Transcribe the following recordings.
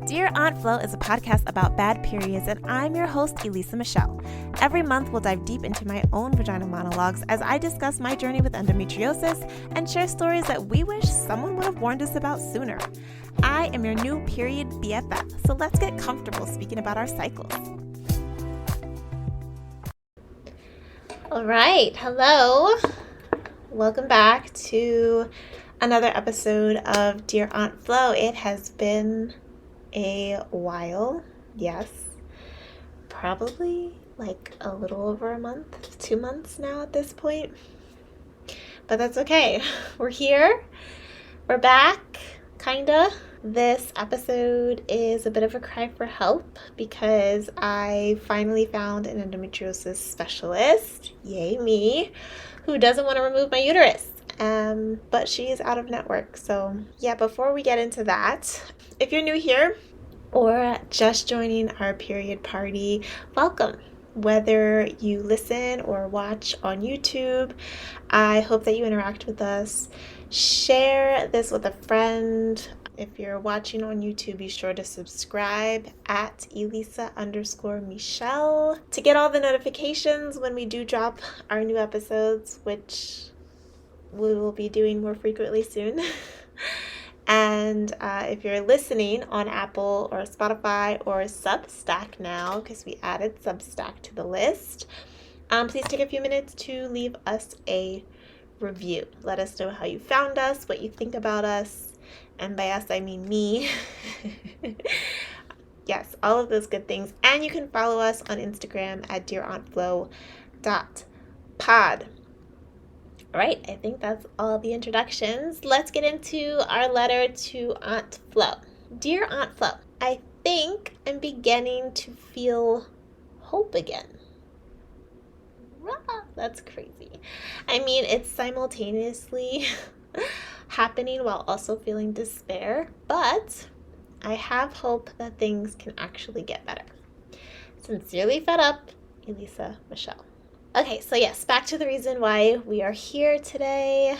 Dear Aunt Flo is a podcast about bad periods, and I'm your host, Elisa Michelle. Every month, we'll dive deep into my own vaginal monologues as I discuss my journey with endometriosis and share stories that we wish someone would have warned us about sooner. I am your new period BFF, so let's get comfortable speaking about our cycles. All right, hello. Welcome back to another episode of Dear Aunt Flo. It has been a while, yes, probably like a little over a month, 2 months now at this point, but that's okay. We're here, we're back, kinda. This episode is a bit of a cry for help because I finally found an endometriosis specialist, yay me, who doesn't want to remove my uterus. But she is out of network. So yeah, before we get into that, if you're new here or just joining our period party, welcome. Whether you listen or watch on YouTube, I hope that you interact with us. Share this with a friend. If you're watching on YouTube, be sure to subscribe at Elisa_Michelle to get all the notifications when we do drop our new episodes, which we will be doing more frequently soon. And if you're listening on Apple or Spotify or Substack now, because we added Substack to the list, please take a few minutes to leave us a review. Let us know how you found us, what you think about us, and by us I mean me. Yes, all of those good things. And you can follow us on Instagram at dearauntflo.pod. All right, I think that's all the introductions. Let's get into our letter to Aunt Flo. Dear Aunt Flo, I think I'm beginning to feel hope again. That's crazy. I mean, it's simultaneously happening while also feeling despair, but I have hope that things can actually get better. Sincerely fed up, Elisa Michelle. Okay, so yes, back to the reason why we are here today.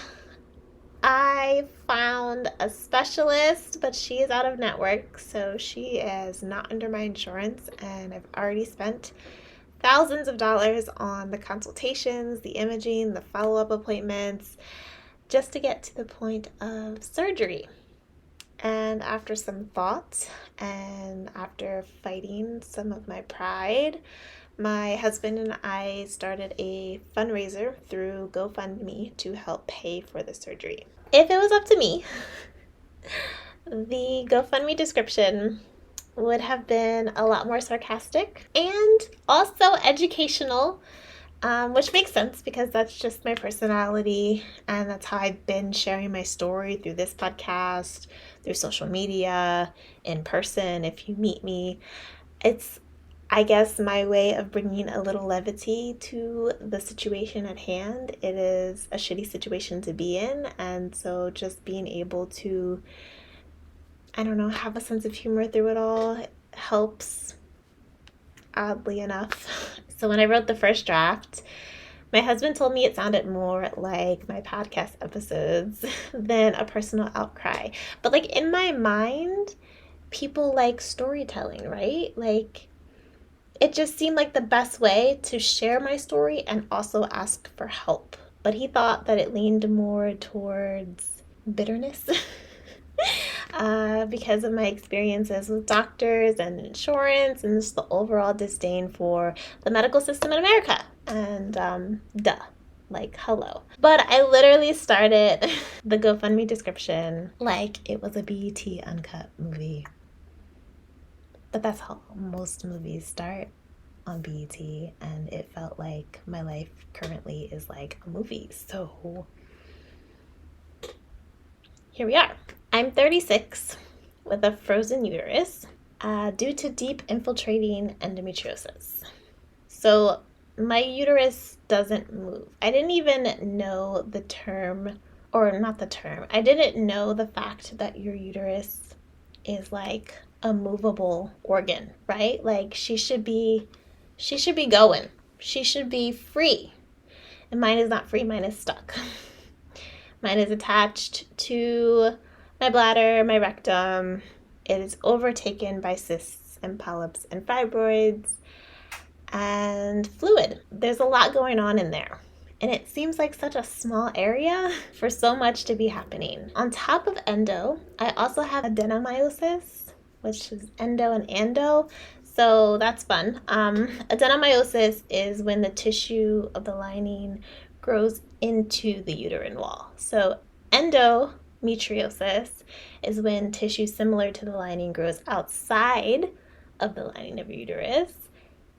I found a specialist, but she is out of network, so she is not under my insurance, and I've already spent thousands of dollars on the consultations, the imaging, the follow-up appointments, just to get to the point of surgery. And after some thought, and after fighting some of my pride, my husband and I started a fundraiser through GoFundMe to help pay for the surgery. If it was up to me, the GoFundMe description would have been a lot more sarcastic and also educational, which makes sense because that's just my personality, and that's how I've been sharing my story through this podcast, through social media, in person if you meet me. It's, I guess, my way of bringing a little levity to the situation at hand. It is a shitty situation to be in, and so just being able to, I don't know, have a sense of humor through it all helps, oddly enough. So when I wrote the first draft, my husband told me it sounded more like my podcast episodes than a personal outcry. But like in my mind, people like storytelling, right? Like, it just seemed like the best way to share my story and also ask for help. But he thought that it leaned more towards bitterness because of my experiences with doctors and insurance and just the overall disdain for the medical system in America. And like, hello. But I literally started the GoFundMe description like it was a BET uncut movie. But that's how most movies start on BET, and it felt like my life currently is like a movie. So here we are. I'm 36 with a frozen uterus due to deep infiltrating endometriosis. So my uterus doesn't move. I didn't even know the term, or not the term, I didn't know the fact that your uterus is like a movable organ, right? Like she should be going. She should be free. And mine is not free, mine is stuck. Mine is attached to my bladder, my rectum. it is overtaken by cysts and polyps and fibroids and fluid. There's a lot going on in there. And it seems like such a small area for so much to be happening. On top of endo, I also have adenomyosis, which is endo and ando. So that's fun. Adenomyosis is when the tissue of the lining grows into the uterine wall. So endometriosis is when tissue similar to the lining grows outside of the lining of your uterus.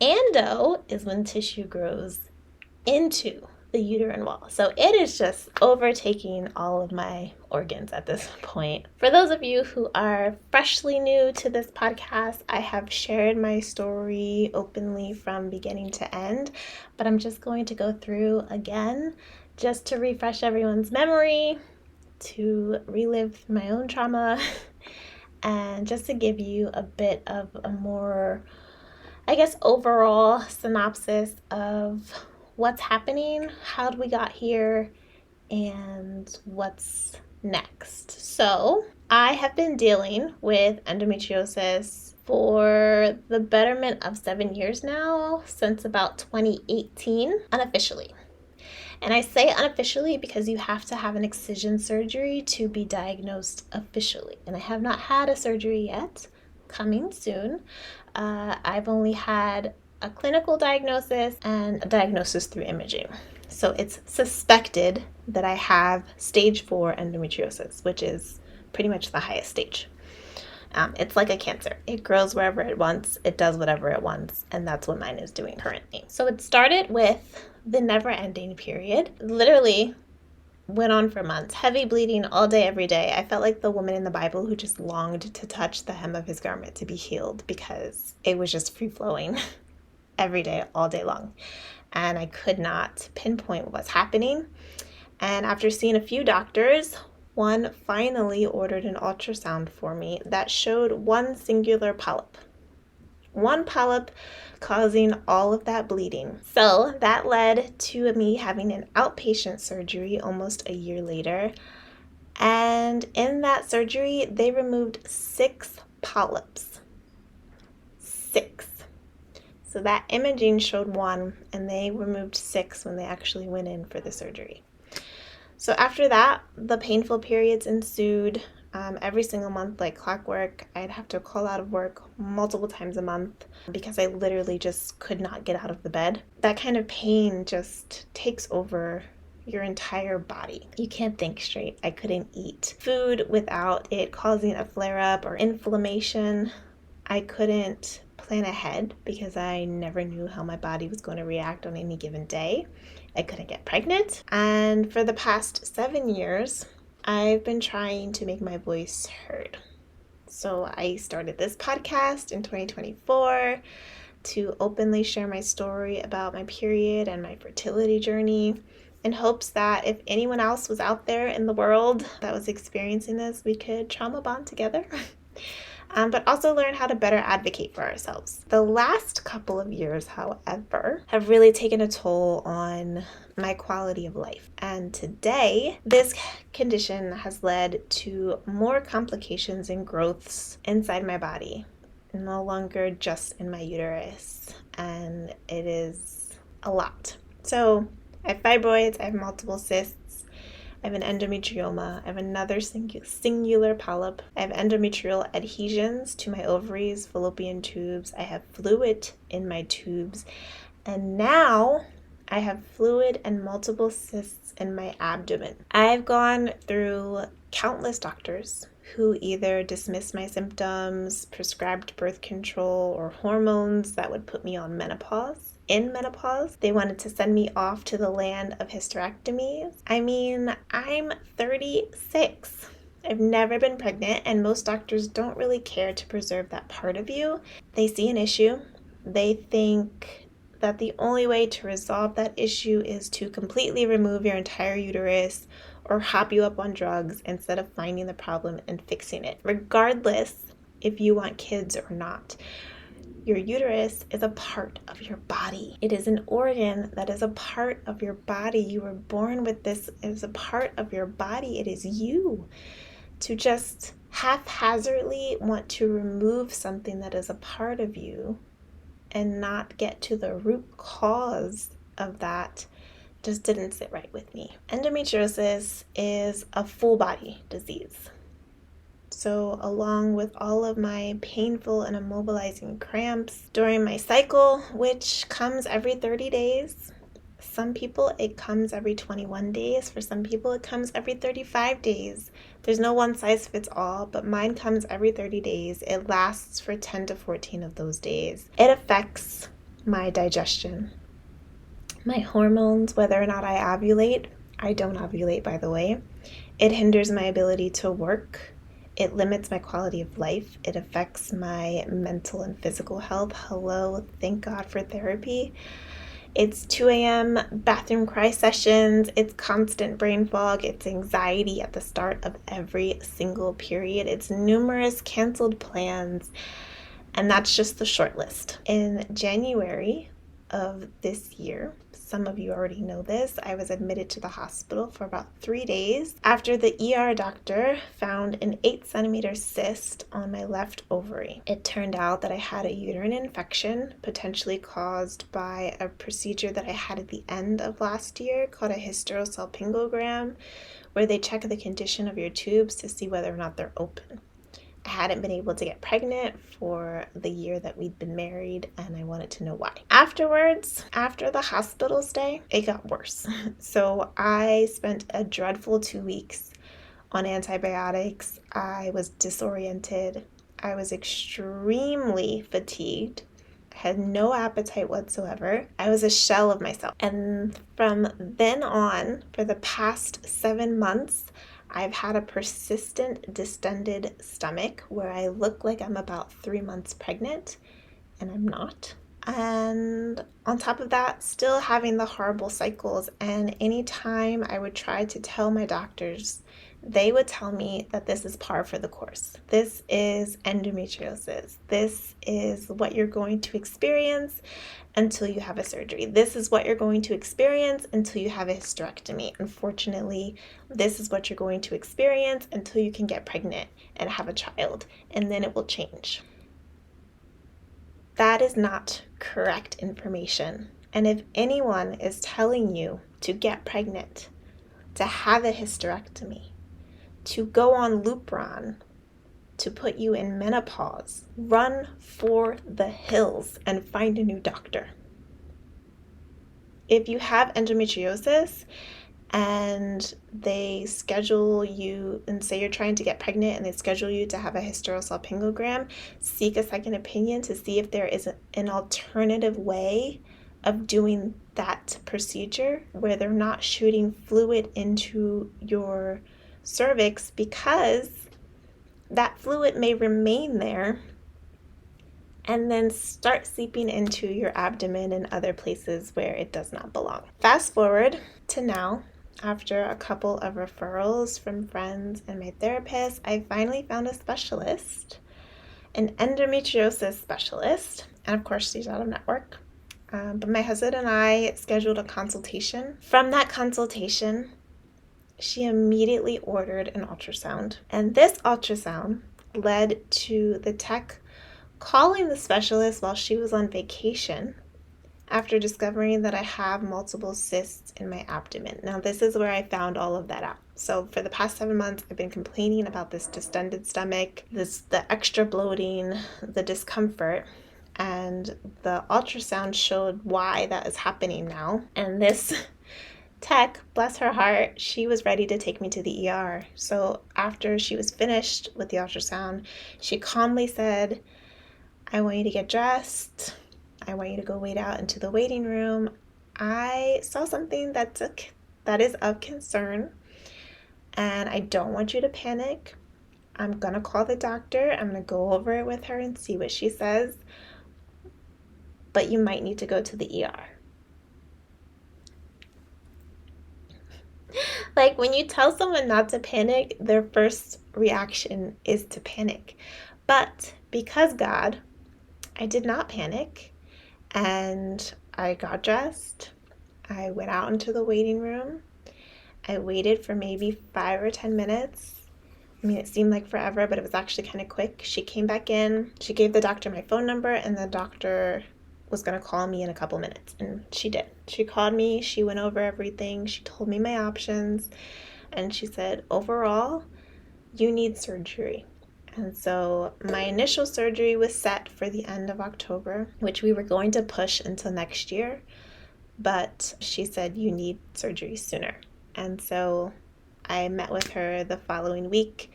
Endo is when tissue grows into the uterine wall. So it is just overtaking all of my organs at this point. For those of you who are freshly new to this podcast, I have shared my story openly from beginning to end, but I'm just going to go through again just to refresh everyone's memory, to relive my own trauma, and just to give you a bit of a more, I guess, overall synopsis of what's happening, how we got here, and what's next. So I have been dealing with endometriosis for the betterment of 7 years now, since about 2018, unofficially. And I say unofficially because you have to have an excision surgery to be diagnosed officially. And I have not had a surgery yet, coming soon. I've only had a clinical diagnosis and a diagnosis through imaging. So it's suspected that I have stage 4 endometriosis, which is pretty much the highest stage. It's like a cancer. It grows wherever it wants, it does whatever it wants, and that's what mine is doing currently. So it started with the never-ending period. Literally went on for months. Heavy bleeding all day, every day. I felt like the woman in the Bible who just longed to touch the hem of his garment to be healed because it was just free-flowing every day, all day long. And I could not pinpoint what was happening. And after seeing a few doctors, one finally ordered an ultrasound for me that showed one singular polyp. One polyp causing all of that bleeding. So that led to me having an outpatient surgery almost a year later. And in that surgery, they removed 6 polyps. 6. So that imaging showed 1, and they removed 6 when they actually went in for the surgery. So after that, the painful periods ensued. Every single month, like clockwork. I'd have to call out of work multiple times a month because I literally just could not get out of the bed. That kind of pain just takes over your entire body. You can't think straight. I couldn't eat food without it causing a flare-up or inflammation. I couldn't plan ahead because I never knew how my body was going to react on any given day. I couldn't get pregnant. And for the past 7 years, I've been trying to make my voice heard. So I started this podcast in 2024 to openly share my story about my period and my fertility journey in hopes that if anyone else was out there in the world that was experiencing this, we could trauma bond together. But also learn how to better advocate for ourselves. The last couple of years, however, have really taken a toll on my quality of life. And today, this condition has led to more complications and growths inside my body, no longer just in my uterus. And it is a lot. So I have fibroids, I have multiple cysts, I have an endometrioma, I have another singular polyp, I have endometrial adhesions to my ovaries, fallopian tubes, I have fluid in my tubes, and now I have fluid and multiple cysts in my abdomen. I've gone through countless doctors who either dismissed my symptoms, prescribed birth control, or hormones that would put me on menopause. In menopause, they wanted to send me off to the land of hysterectomies. I mean, I'm 36. I've never been pregnant, and most doctors don't really care to preserve that part of you. They see an issue. They think that the only way to resolve that issue is to completely remove your entire uterus or hop you up on drugs instead of finding the problem and fixing it, regardless if you want kids or not. Your uterus is a part of your body. It is an organ that is a part of your body. You were born with this as a part of your body. It is you. To just haphazardly want to remove something that is a part of you and not get to the root cause of that just didn't sit right with me. Endometriosis is a full body disease. So along with all of my painful and immobilizing cramps during my cycle, which comes every 30 days, some people it comes every 21 days. For some people it comes every 35 days. There's no one size fits all, but mine comes every 30 days. It lasts for 10 to 14 of those days. It affects my digestion, my hormones, whether or not I ovulate. I don't ovulate, by the way. It hinders my ability to work. It limits my quality of life. It affects my mental and physical health. Hello, thank God for therapy. It's 2 a.m. bathroom cry sessions. It's constant brain fog. It's anxiety at the start of every single period. It's numerous canceled plans. And that's just the short list. In January of this year, some of you already know this, I was admitted to the hospital for about 3 days after the ER doctor found an 8-centimeter cyst on my left ovary. It turned out that I had a uterine infection, potentially caused by a procedure that I had at the end of last year called a hysterosalpingogram, where they check the condition of your tubes to see whether or not they're open. I hadn't been able to get pregnant for the year that we'd been married, and I wanted to know why. Afterwards, after the hospital stay, it got worse. So I spent a dreadful 2 weeks on antibiotics. I was disoriented. I was extremely fatigued. I had no appetite whatsoever. I was a shell of myself. And from then on, for the past 7 months, I've had a persistent distended stomach where I look like I'm about 3 months pregnant, and I'm not. And on top of that, still having the horrible cycles. And anytime I would try to tell my doctors, they would tell me that this is par for the course. This is endometriosis. This is what you're going to experience until you have a surgery. This is what you're going to experience until you have a hysterectomy. Unfortunately, this is what you're going to experience until you can get pregnant and have a child, and then it will change. That is not correct information. And if anyone is telling you to get pregnant, to have a hysterectomy, to go on Lupron, to put you in menopause, run for the hills and find a new doctor. If you have endometriosis and they schedule you and say you're trying to get pregnant and they schedule you to have a hysterosalpingogram, seek a second opinion to see if there is an alternative way of doing that procedure where they're not shooting fluid into your cervix, because that fluid may remain there and then start seeping into your abdomen and other places where it does not belong. Fast forward to now, after a couple of referrals from friends and my therapist, I finally found a specialist, an endometriosis specialist, and of course she's out of network. But my husband and I scheduled a consultation. From that consultation, she immediately ordered an ultrasound. And this ultrasound led to the tech calling the specialist while she was on vacation after discovering that I have multiple cysts in my abdomen. Now, this is where I found all of that out. So for the past 7 months, I've been complaining about this distended stomach, the extra bloating, the discomfort, and the ultrasound showed why that is happening now. And this tech, bless her heart, she was ready to take me to the ER. So after she was finished with the ultrasound, she calmly said, I want you to get dressed. I want you to go wait out into the waiting room. I saw something that is of concern, and I don't want you to panic. I'm going to call the doctor. I'm going to go over it with her and see what she says, but you might need to go to the ER. Like, when you tell someone not to panic, their first reaction is to panic. But because God, I did not panic, and I got dressed. I went out into the waiting room. I waited for maybe 5 or 10 minutes. I mean, it seemed like forever, but it was actually kind of quick. She came back in, she gave the doctor my phone number, and the doctor was going to call me in a couple minutes. And she did. She called me, she went over everything, she told me my options, and she said, overall, you need surgery. And so my initial surgery was set for the end of October, which we were going to push until next year. But she said, you need surgery sooner. And so I met with her the following week.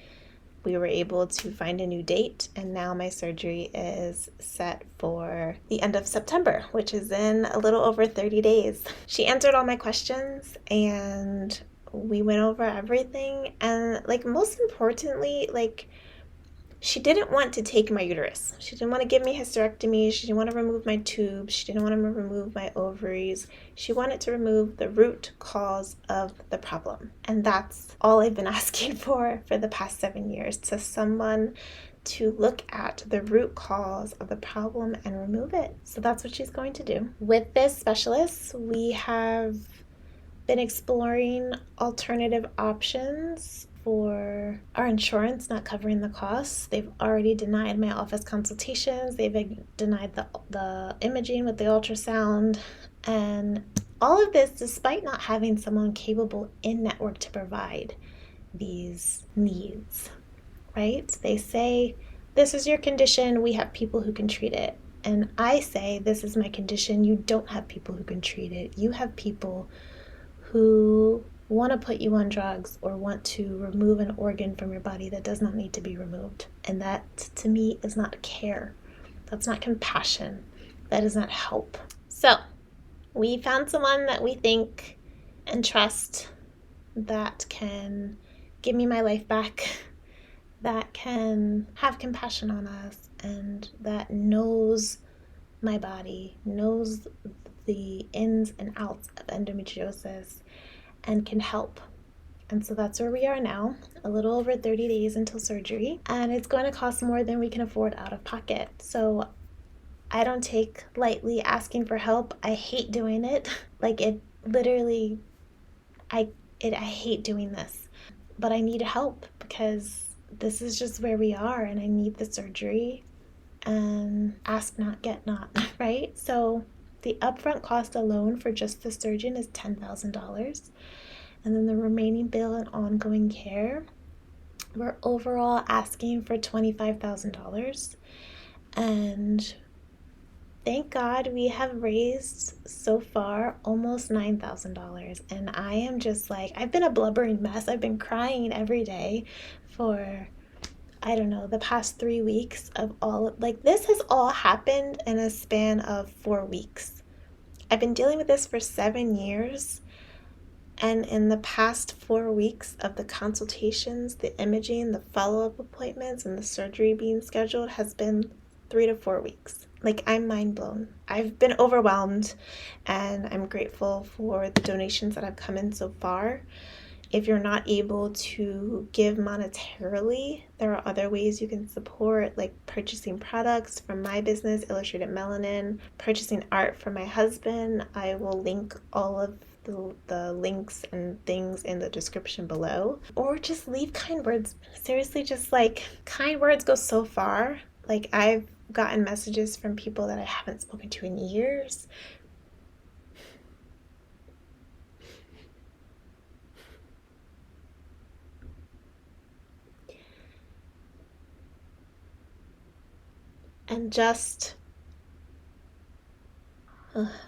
We were able to find a new date, and now my surgery is set for the end of September, which is in a little over 30 days. She answered all my questions, and we went over everything. And like, most importantly, like, she didn't want to take my uterus. She didn't want to give me hysterectomy. She didn't want to remove my tubes. She didn't want to remove my ovaries. She wanted to remove the root cause of the problem. And that's all I've been asking for the past 7 years, to someone to look at the root cause of the problem and remove it. So that's what she's going to do. With this specialist, we have been exploring alternative options for our insurance not covering the costs. They've already denied my office consultations. They've denied the imaging with the ultrasound. And all of this despite not having someone capable in network to provide these needs, right? They say, this is your condition, we have people who can treat it. And I say, this is my condition, you don't have people who can treat it. You have people who want to put you on drugs or want to remove an organ from your body that does not need to be removed. And that, to me, is not care. That's not compassion. That is not help. So we found someone that we think and trust that can give me my life back, that can have compassion on us, and that knows my body, knows the ins and outs of endometriosis, and can help. And so that's where we are now, a little over 30 days until surgery, and it's going to cost more than we can afford out of pocket. So I don't take lightly asking for help. I hate doing it. Like, it literally, I hate doing this, but I need help because this is just where we are, and I need the surgery, and ask not, get not, right? So the upfront cost alone for just the surgeon is $10,000. And then the remaining bill and ongoing care, we're overall asking for $25,000. And thank God we have raised so far almost $9,000. And I am just like, I've been a blubbering mess. I've been crying every day for, I don't know, the past 3 weeks of all, like, this has all happened in a span of 4 weeks. I've been dealing with this for 7 years. And in the past 4 weeks of the consultations, the imaging, the follow-up appointments, and the surgery being scheduled has been 3 to 4 weeks. Like, I'm mind blown. I've been overwhelmed, and I'm grateful for the donations that have come in so far. If you're not able to give monetarily, there are other ways you can support, like purchasing products from my business, Illustrated Melanin, purchasing art for my husband. I will link all of the links and things in the description below. Or just leave kind words. Seriously, just like, kind words go so far. Like, I've gotten messages from people that I haven't spoken to in years. And just,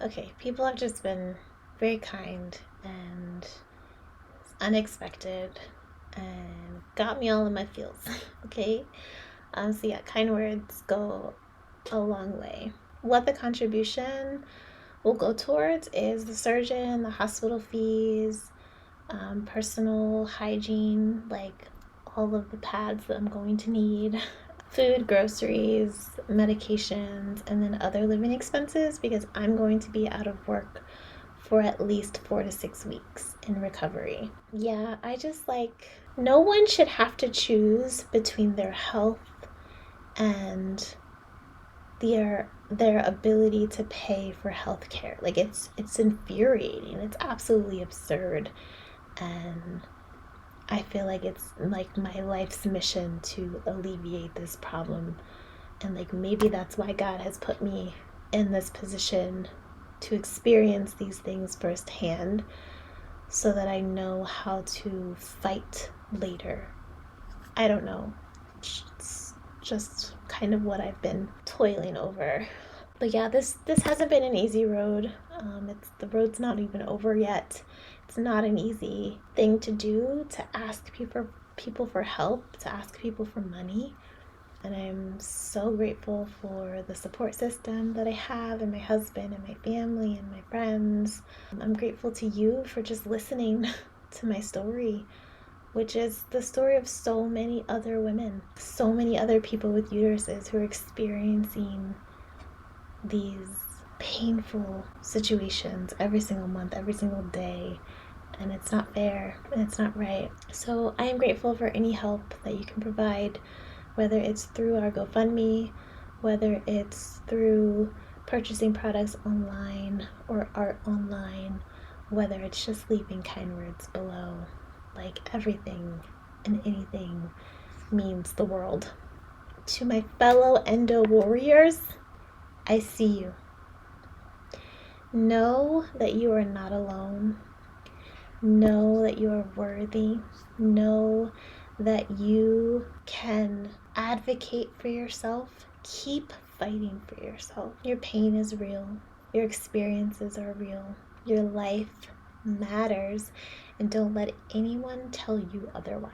okay, people have just been very kind and unexpected and got me all in my feels. Okay, so yeah, kind words go a long way. What the contribution will go towards is the surgeon, the hospital fees, personal hygiene, like all of the pads that I'm going to need, food, groceries, medications, and then other living expenses, because I'm going to be out of work for at least 4 to 6 weeks in recovery. Yeah, I just like, no one should have to choose between their health and their ability to pay for health care. Like, it's infuriating. It's absolutely absurd. And I feel like it's like my life's mission to alleviate this problem. And like maybe that's why God has put me in this position to experience these things firsthand, so that I know how to fight later. I don't know. It's just kind of what I've been toiling over. But yeah, this hasn't been an easy road. The road's not even over yet. It's not an easy thing to do, to ask people for help, to ask people for money. And I'm so grateful for the support system that I have, and my husband and my family and my friends. I'm grateful to you for just listening to my story, which is the story of so many other women, so many other people with uteruses who are experiencing these painful situations every single month, every single day. And it's not fair and it's not right. So I am grateful for any help that you can provide, whether it's through our GoFundMe, whether it's through purchasing products online or art online, whether it's just leaving kind words below. Like, everything and anything means the world. To my fellow Endo warriors, I see you. Know that you are not alone. Know that you are worthy. Know that you can advocate for yourself. Keep fighting for yourself. Your pain is real. Your experiences are real. Your life matters, and don't let anyone tell you otherwise.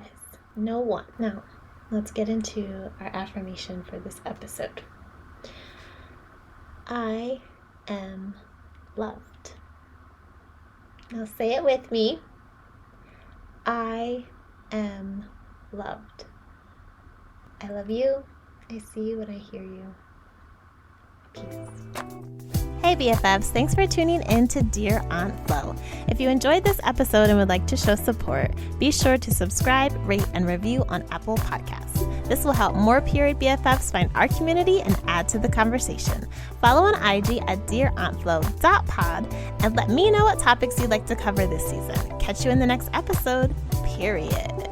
No one. Now, let's get into our affirmation for this episode. I am loved. Now say it with me. I am loved. I love you. I see you and I hear you. Peace. Hey BFFs, thanks for tuning in to Dear Aunt Flo. If you enjoyed this episode and would like to show support, be sure to subscribe, rate, and review on Apple Podcasts. This will help more period BFFs find our community and add to the conversation. Follow on IG at dearauntflo.pod and let me know what topics you'd like to cover this season. Catch you in the next episode, period.